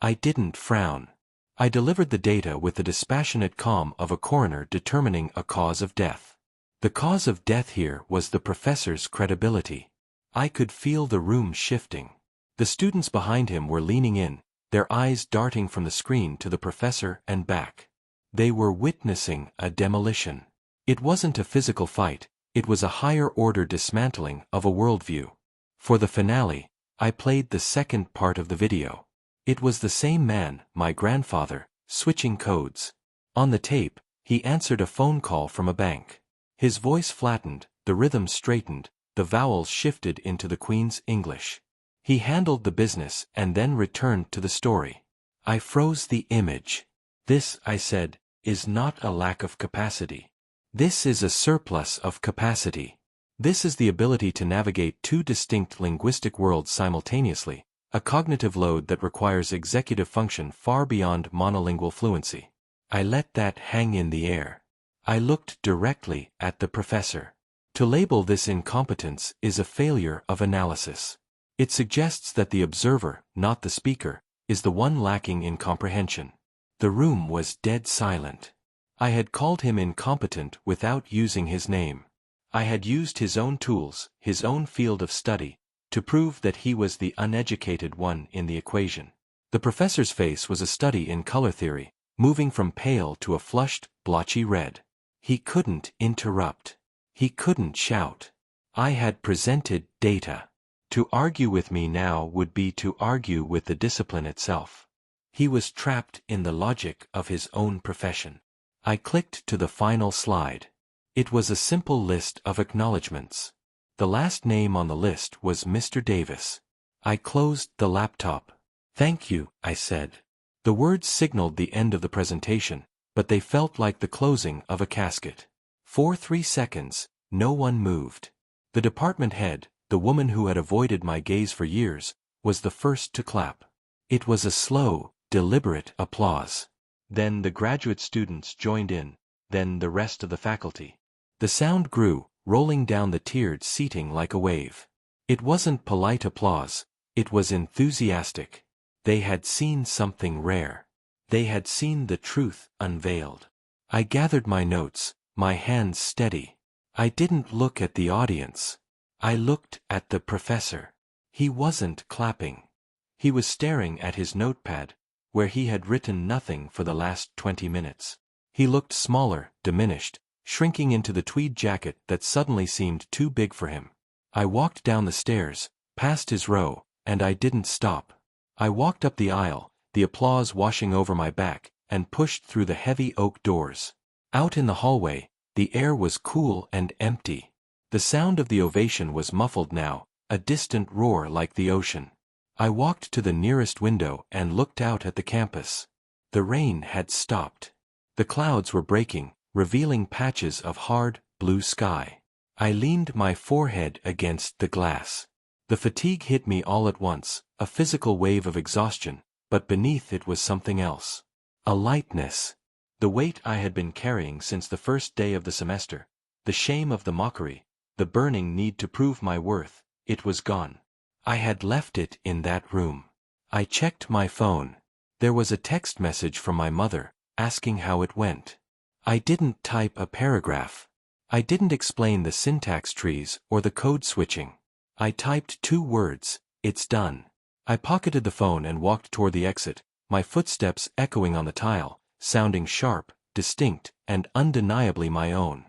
S1: I didn't frown. I delivered the data with the dispassionate calm of a coroner determining a cause of death. The cause of death here was the professor's credibility. I could feel the room shifting. The students behind him were leaning in, their eyes darting from the screen to the professor and back. They were witnessing a demolition. It wasn't a physical fight, it was a higher-order dismantling of a worldview. For the finale, I played the second part of the video. It was the same man, my grandfather, switching codes. On the tape, he answered a phone call from a bank. His voice flattened, the rhythm straightened, the vowels shifted into the Queen's English. He handled the business and then returned to the story. I froze the image. "This," I said, "is not a lack of capacity. This is a surplus of capacity. This is the ability to navigate two distinct linguistic worlds simultaneously, a cognitive load that requires executive function far beyond monolingual fluency." I let that hang in the air. I looked directly at the professor. To label this incompetence is a failure of analysis. It suggests that the observer, not the speaker, is the one lacking in comprehension. The room was dead silent. I had called him incompetent without using his name. I had used his own tools, his own field of study, to prove that he was the uneducated one in the equation. The professor's face was a study in color theory, moving from pale to a flushed, blotchy red. He couldn't interrupt. He couldn't shout. I had presented data. To argue with me now would be to argue with the discipline itself. He was trapped in the logic of his own profession. I clicked to the final slide. It was a simple list of acknowledgments. The last name on the list was Mr. Davis. I closed the laptop. "Thank you," I said. The words signaled the end of the presentation, but they felt like the closing of a casket. For 3 seconds, no one moved. The department head, the woman who had avoided my gaze for years, was the first to clap. It was a slow, deliberate applause. Then the graduate students joined in, then the rest of the faculty. The sound grew, rolling down the tiered seating like a wave. It wasn't polite applause, it was enthusiastic. They had seen something rare. They had seen the truth unveiled. I gathered my notes, my hands steady. I didn't look at the audience. I looked at the professor. He wasn't clapping. He was staring at his notepad, where he had written nothing for the last 20 minutes. He looked smaller, diminished, shrinking into the tweed jacket that suddenly seemed too big for him. I walked down the stairs, past his row, and I didn't stop. I walked up the aisle, the applause washing over my back, and pushed through the heavy oak doors. Out in the hallway, the air was cool and empty. The sound of the ovation was muffled now, a distant roar like the ocean. I walked to the nearest window and looked out at the campus. The rain had stopped. The clouds were breaking, revealing patches of hard, blue sky. I leaned my forehead against the glass. The fatigue hit me all at once, a physical wave of exhaustion, but beneath it was something else. A lightness. The weight I had been carrying since the first day of the semester, the shame of the mockery, the burning need to prove my worth, it was gone. I had left it in that room. I checked my phone. There was a text message from my mother, asking how it went. I didn't type a paragraph. I didn't explain the syntax trees or the code switching. I typed 2 words, "It's done." I pocketed the phone and walked toward the exit, my footsteps echoing on the tile, sounding sharp, distinct, and undeniably my own.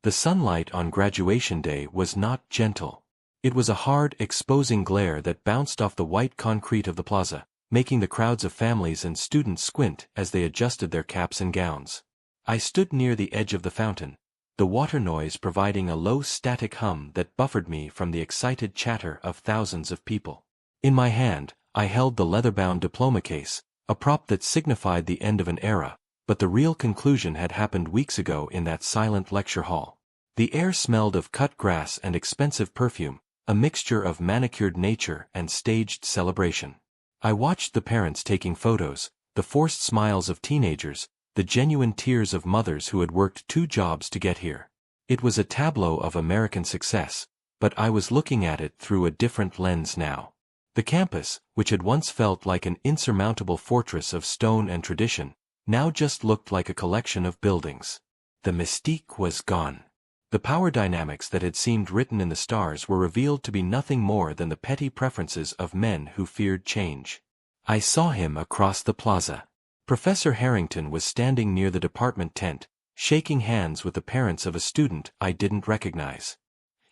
S1: The sunlight on graduation day was not gentle. It was a hard, exposing glare that bounced off the white concrete of the plaza, making the crowds of families and students squint as they adjusted their caps and gowns. I stood near the edge of the fountain, the water noise providing a low static hum that buffered me from the excited chatter of thousands of people. In my hand, I held the leather-bound diploma case, a prop that signified the end of an era, but the real conclusion had happened weeks ago in that silent lecture hall. The air smelled of cut grass and expensive perfume, a mixture of manicured nature and staged celebration. I watched the parents taking photos, the forced smiles of teenagers, the genuine tears of mothers who had worked 2 jobs to get here. It was a tableau of American success, but I was looking at it through a different lens now. The campus, which had once felt like an insurmountable fortress of stone and tradition, now just looked like a collection of buildings. The mystique was gone. The power dynamics that had seemed written in the stars were revealed to be nothing more than the petty preferences of men who feared change. I saw him across the plaza. Professor Harrington was standing near the department tent, shaking hands with the parents of a student I didn't recognize.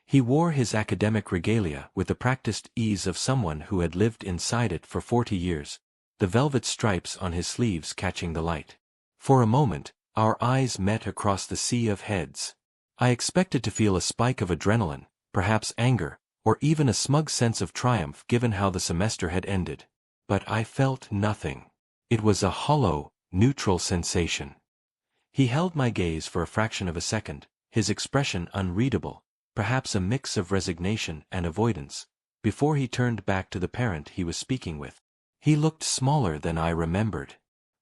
S1: He wore his academic regalia with the practiced ease of someone who had lived inside it for 40 years, the velvet stripes on his sleeves catching the light. For a moment, our eyes met across the sea of heads. I expected to feel a spike of adrenaline, perhaps anger, or even a smug sense of triumph given how the semester had ended. But I felt nothing. It was a hollow, neutral sensation. He held my gaze for a fraction of a second, his expression unreadable, perhaps a mix of resignation and avoidance, before he turned back to the parent he was speaking with. He looked smaller than I remembered.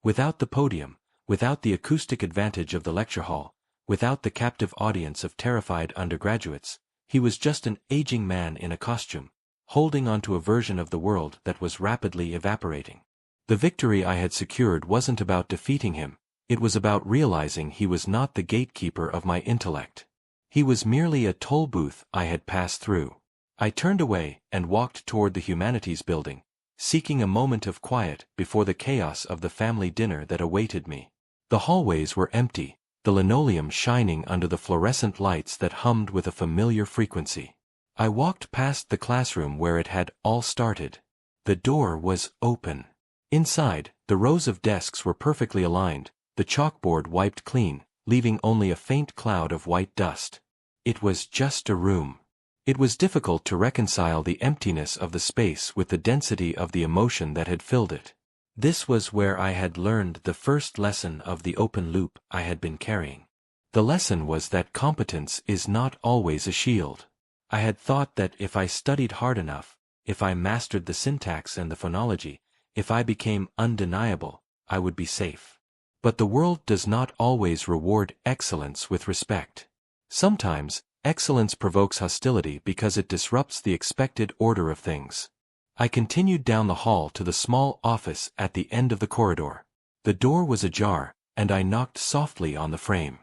S1: Without the podium, without the acoustic advantage of the lecture hall, without the captive audience of terrified undergraduates, he was just an aging man in a costume, holding onto a version of the world that was rapidly evaporating. The victory I had secured wasn't about defeating him, it was about realizing he was not the gatekeeper of my intellect. He was merely a toll booth I had passed through. I turned away and walked toward the humanities building, seeking a moment of quiet before the chaos of the family dinner that awaited me. The hallways were empty, the linoleum shining under the fluorescent lights that hummed with a familiar frequency. I walked past the classroom where it had all started. The door was open. Inside, the rows of desks were perfectly aligned, the chalkboard wiped clean, leaving only a faint cloud of white dust. It was just a room. It was difficult to reconcile the emptiness of the space with the density of the emotion that had filled it. This was where I had learned the first lesson of the open loop I had been carrying. The lesson was that competence is not always a shield. I had thought that if I studied hard enough, if I mastered the syntax and the phonology, if I became undeniable, I would be safe. But the world does not always reward excellence with respect. Sometimes, Excellence provokes hostility because it disrupts the expected order of things. I continued down the hall to the small office at the end of the corridor. The door was ajar, and I knocked softly on the frame.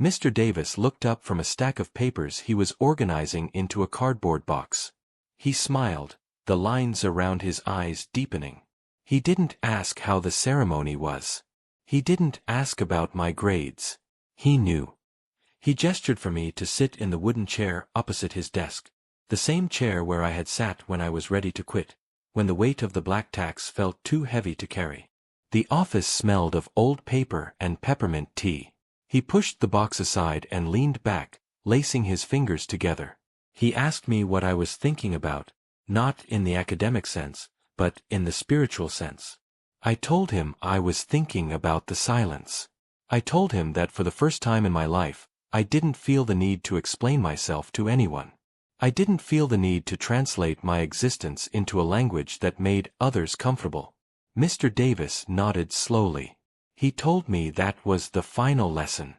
S1: Mr. Davis looked up from a stack of papers he was organizing into a cardboard box. He smiled, the lines around his eyes deepening. He didn't ask how the ceremony was. He didn't ask about my grades. He knew. He gestured for me to sit in the wooden chair opposite his desk, the same chair where I had sat when I was ready to quit, when the weight of the black tax felt too heavy to carry. The office smelled of old paper and peppermint tea. He pushed the box aside and leaned back, lacing his fingers together. He asked me what I was thinking about, not in the academic sense, but in the spiritual sense. I told him I was thinking about the silence. I told him that for the first time in my life, I didn't feel the need to explain myself to anyone. I didn't feel the need to translate my existence into a language that made others comfortable. Mr. Davis nodded slowly. He told me that was the final lesson.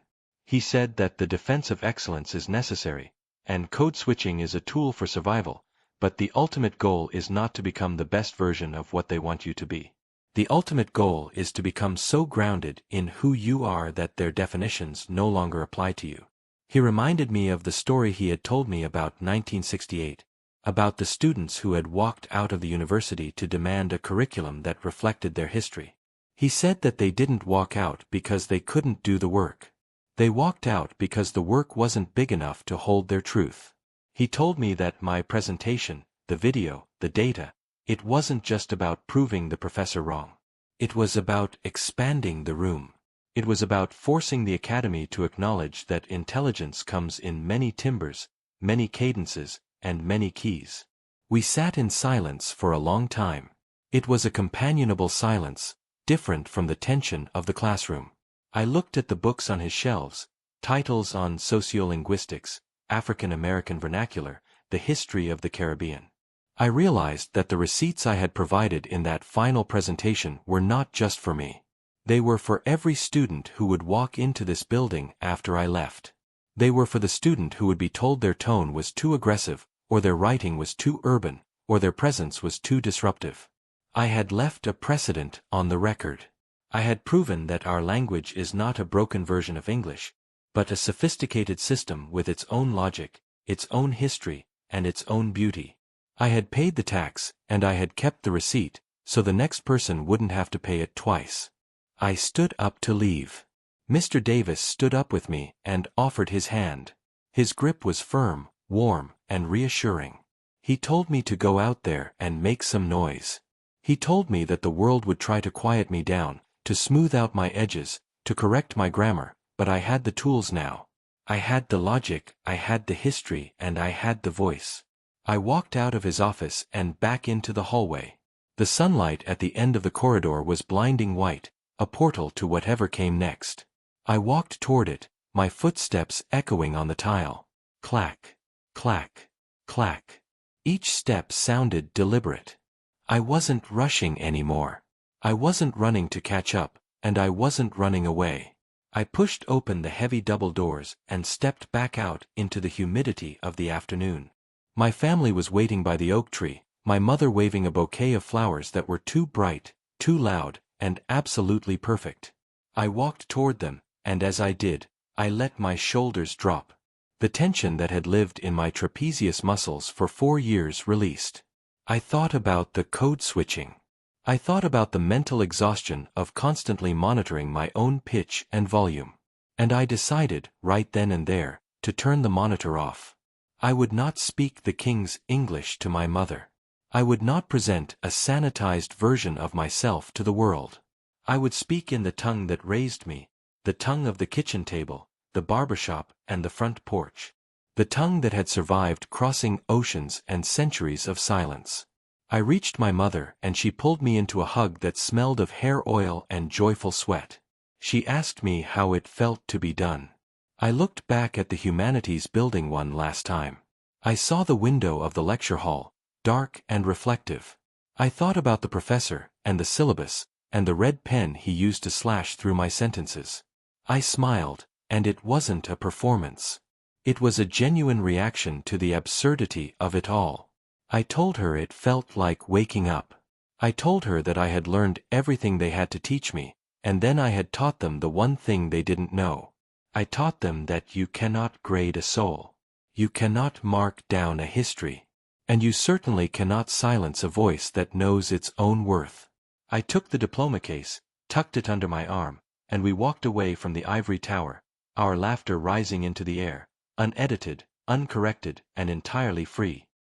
S1: He said that the defense of excellence is necessary, and code switching is a tool for survival, but the ultimate goal is not to become the best version of what they want you to be. The ultimate goal is to become so grounded in who you are that their definitions no longer apply to you. He reminded me of the story he had told me about 1968, about the students who had walked out of the university to demand a curriculum that reflected their history. He said that they didn't walk out because they couldn't do the work. They walked out because the work wasn't big enough to hold their truth. He told me that my presentation, the video, the data, it wasn't just about proving the professor wrong. It was about expanding the room. It was about forcing the academy to acknowledge that intelligence comes in many timbres, many cadences, and many keys. We sat in silence for a long time. It was a companionable silence, different from the tension of the classroom. I looked at the books on his shelves, titles on sociolinguistics, African American vernacular, the history of the Caribbean. I realized that the receipts I had provided in that final presentation were not just for me. They were for every student who would walk into this building after I left. They were for the student who would be told their tone was too aggressive, or their writing was too urban, or their presence was too disruptive. I had left a precedent on the record. I had proven that our language is not a broken version of English, but a sophisticated system with its own logic, its own history, and its own beauty. I had paid the tax, and I had kept the receipt, so the next person wouldn't have to pay it twice. I stood up to leave. Mr. Davis stood up with me and offered his hand. His grip was firm, warm, and reassuring. He told me to go out there and make some noise. He told me that the world would try to quiet me down, to smooth out my edges, to correct my grammar, but I had the tools now. I had the logic, I had the history, and I had the voice. I walked out of his office and back into the hallway. The sunlight at the end of the corridor was blinding white, a portal to whatever came next. I walked toward it, my footsteps echoing on the tile. Clack, clack, clack. Each step sounded deliberate. I wasn't rushing anymore. I wasn't running to catch up, and I wasn't running away. I pushed open the heavy double doors and stepped back out into the humidity of the afternoon. My family was waiting by the oak tree, my mother waving a bouquet of flowers that were too bright, too loud, and absolutely perfect. I walked toward them, and as I did, I let my shoulders drop. The tension that had lived in my trapezius muscles for 4 years released. I thought about the code switching. I thought about the mental exhaustion of constantly monitoring my own pitch and volume. And I decided, right then and there, to turn the monitor off. I would not speak the king's English to my mother. I would not present a sanitized version of myself to the world. I would speak in the tongue that raised me, the tongue of the kitchen table, the barbershop, and the front porch. The tongue that had survived crossing oceans and centuries of silence. I reached my mother and she pulled me into a hug that smelled of hair oil and joyful sweat. She asked me how it felt to be done. I looked back at the humanities building one last time. I saw the window of the lecture hall, dark and reflective. I thought about the professor, and the syllabus, and the red pen he used to slash through my sentences. I smiled, and it wasn't a performance. It was a genuine reaction to the absurdity of it all. I told her it felt like waking up. I told her that I had learned everything they had to teach me, and then I had taught them the one thing they didn't know. I taught them that you cannot grade a soul. You cannot mark down a history. And you certainly cannot silence a voice that knows its own worth. I took the diploma case, tucked it under my arm, and we walked away from the ivory tower, our laughter rising into the air, unedited, uncorrected, and entirely free.